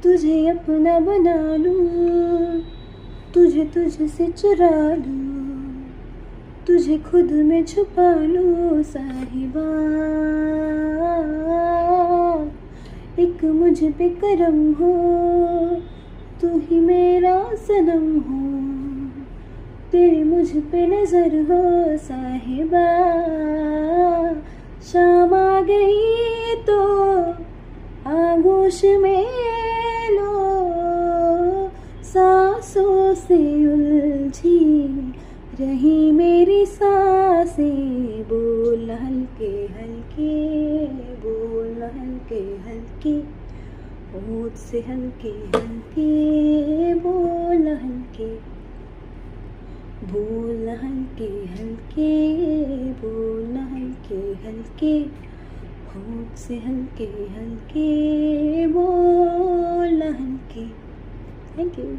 तुझे अपना बना लूं, तुझे तुझसे चुरा लूं, तुझे खुद में छुपा लूं साहिबा। एक मुझ पे करम हो, तू ही मेरा सनम हो, तेरी मुझ पे नजर हो साहिबा। शाम आ गई तो आगोश में लो, सांसों से उलझी रही मेरी सांसें। बोल हल्के हल्के, बोल हल्के हल्के, होठ से हल्के हल्के, बोल हल्के, बोल हल्के हल्के, बोल हल्के हल्के, होठ से हल्के हल्के, बोल हल्के। Thank you.